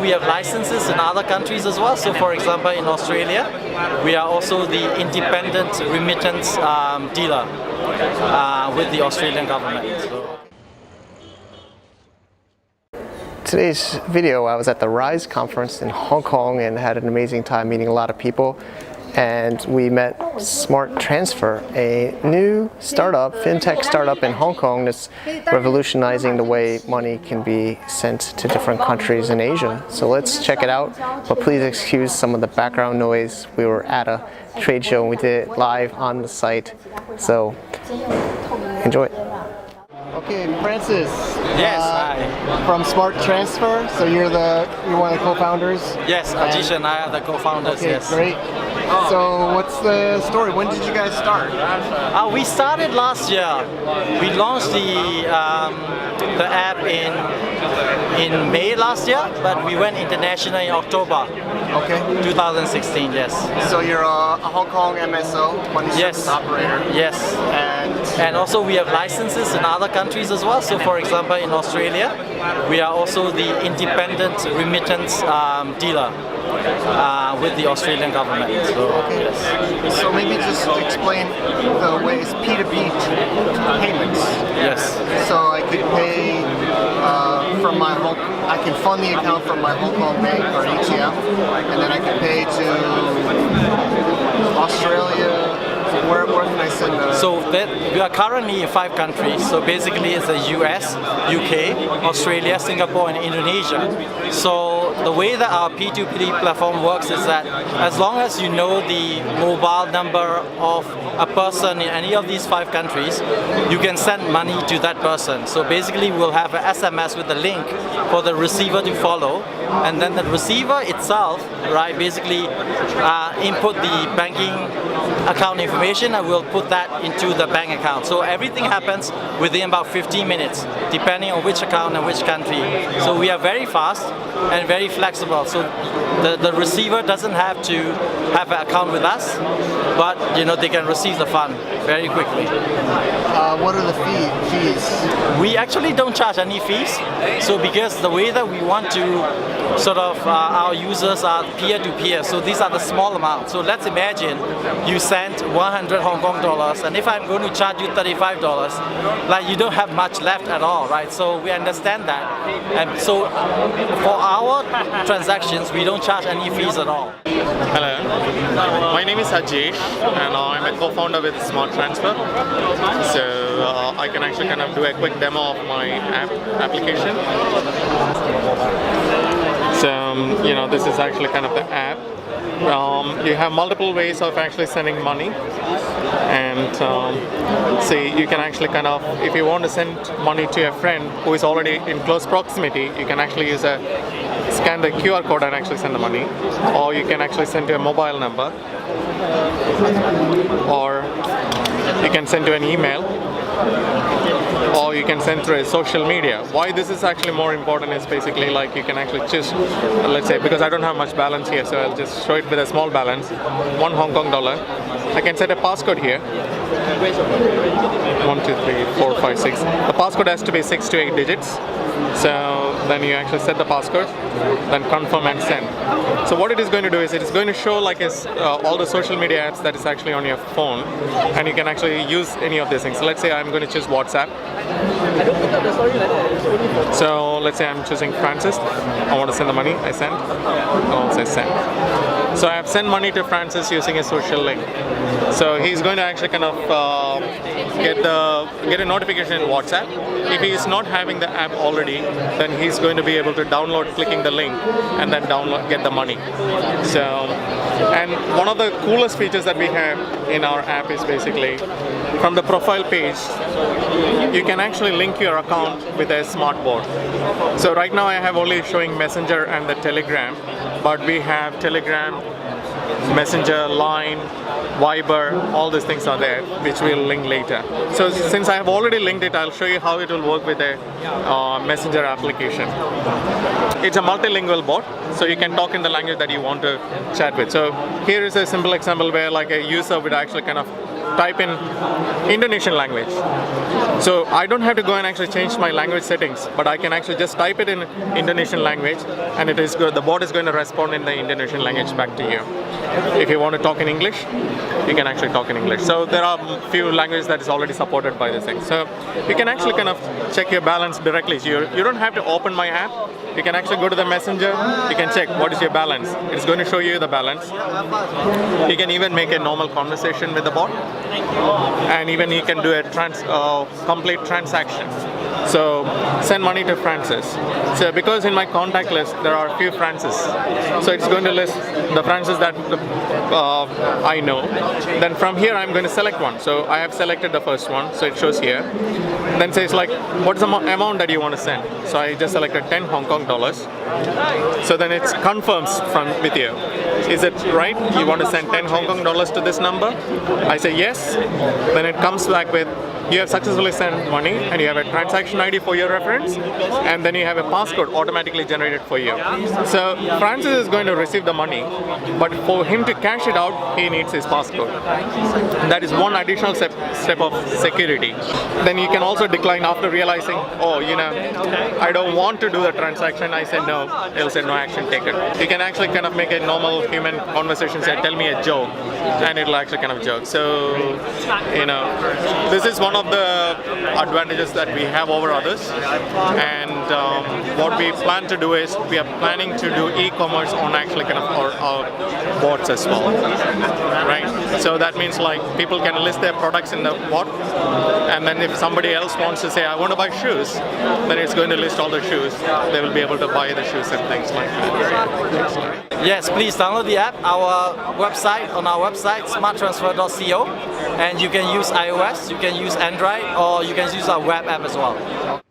we have licenses in other countries as well. So for example, in Australia, we are also the independent remittance dealer with the Australian government. Today's video, I was at the RISE conference in Hong Kong and had an amazing time meeting a lot of people. And we met Smart Transfer, a new startup, fintech startup in Hong Kong that's revolutionizing the way money can be sent to different countries in Asia. So let's check it out, but please excuse some of the background noise. We were at a trade show and we did it live on the site. So enjoy. Okay, Francis. Yes, hi. From Smart Transfer. So you're one of the co-founders. Yes, Ajish and I are the co-founders. Okay, yes. Great. So what's the story? When did you guys start? We started last year. We launched the app in May last year, but we went international in October. Okay. 2016. Yes. So you're a Hong Kong MSO, money service operator. Yes. And also we have licenses in other countries as well. So for example, in Australia, we are also the independent remittance dealer with the Australian government. So, yes. So maybe just explain the ways P2P payments. Yes. So I could pay from my I can fund the account from my Hong Kong bank or ATM, and then I can pay to Australia. Where can I send the... So we are currently in 5 countries. So basically it's the US, UK, Australia, Singapore and Indonesia. So the way that our P2P platform works is that as long as you know the mobile number of a person in any of these 5 countries, you can send money to that person. So basically we'll have an SMS with a link for the receiver to follow, and then the receiver itself, right, basically input the banking account information and we'll put that into the bank account. So everything happens within about 15 minutes, depending on which account and which country. So we are very fast and very flexible. So the receiver doesn't have to have an account with us, but they can receive the fund very quickly. What are the fees? We actually don't charge any fees. So because the way that we want to sort of our users are peer-to-peer, so these are the small amounts. So let's imagine you sent 100 Hong Kong dollars, and if I'm going to charge you $35, like you don't have much left at all, right? So we understand that, and so for our transactions, we don't charge any fees at all. Hello, my name is Ajish, and I'm a co-founder with Smart Transfer. So I can actually kind of do a quick demo of my application. So this is actually kind of the app. You have multiple ways of actually sending money, and say you can actually kind of, if you want to send money to a friend who is already in close proximity, you can actually scan the QR code and actually send the money, or you can actually send to a mobile number, or you can send to an email, or you can send through a social media. Why this is actually more important is basically like you can actually choose, let's say, because I don't have much balance here, so I'll just show it with a small balance, 1 Hong Kong dollar. I can set a passcode here. 1, 2, 3, 4, 5, 6. The passcode has to be 6 to 8 digits. So then you actually set the passcode, then confirm and send. So what it is going to do is it is going to show like all the social media apps that is actually on your phone, and you can actually use any of these things. So let's say I'm going to choose WhatsApp. So let's say I'm choosing Francis. I want to send the money. I send. I'll say send. So I have sent money to Francis using a social link. So he's going to actually kind of get a notification in WhatsApp. If he is not having the app already, then he's going to be able to download clicking the link and then get the money. So, and one of the coolest features that we have in our app is basically from the profile page, you can actually link your account with a smart board. So right now I have only showing Messenger and the Telegram, but we have Telegram, Messenger, Line, Viber, all these things are there, which we'll link later. So since I have already linked it, I'll show you how it will work with a Messenger application. It's a multilingual bot, so you can talk in the language that you want to chat with. So here is a simple example where like a user would actually kind of type in Indonesian language. So I don't have to go and actually change my language settings, but I can actually just type it in Indonesian language, and it is good. The bot is going to respond in the Indonesian language back to you. If you want to talk in English, you can actually talk in English. So there are a few languages that is already supported by this thing. So you can actually kind of check your balance directly. So you don't have to open my app. You can actually go to the messenger. You can check what is your balance. It's going to show you the balance. You can even make a normal conversation with the bot, and even you can do a complete transaction. So send money to Francis. So because in my contact list there are a few Francis, so it's going to list the Francis that I know. Then from here I'm going to select one. So I have selected the first one, so it shows here. Then says like, what's the amount that you want to send? So I just selected 10 Hong Kong dollars. So then it confirms with you. Is it right? You want to send 10 Hong Kong dollars to this number? I say yes. Then it comes back with, you have successfully sent money, and you have a transaction ID for your reference, and then you have a passcode automatically generated for you. So Francis is going to receive the money, but for him to cash it out, he needs his passcode. That is one additional step of security. Then you can also decline after realizing, oh, I don't want to do the transaction. I say no. It'll say no action taken. You can actually kind of make a normal human conversation, say, tell me a joke, and it'll actually kind of joke. So, this is one of the advantages that we have over others, and what we plan to do is we are planning to do e-commerce on actually kind of our bots as well, right? So that means like people can list their products in the bot, and then if somebody else wants to say I want to buy shoes, then it's going to list all the shoes. They will be able to buy the shoes and things like that. Yes, please download the app. On our website, smarttransfer.co, and you can use iOS, you can use Android, or you can use our web app as well.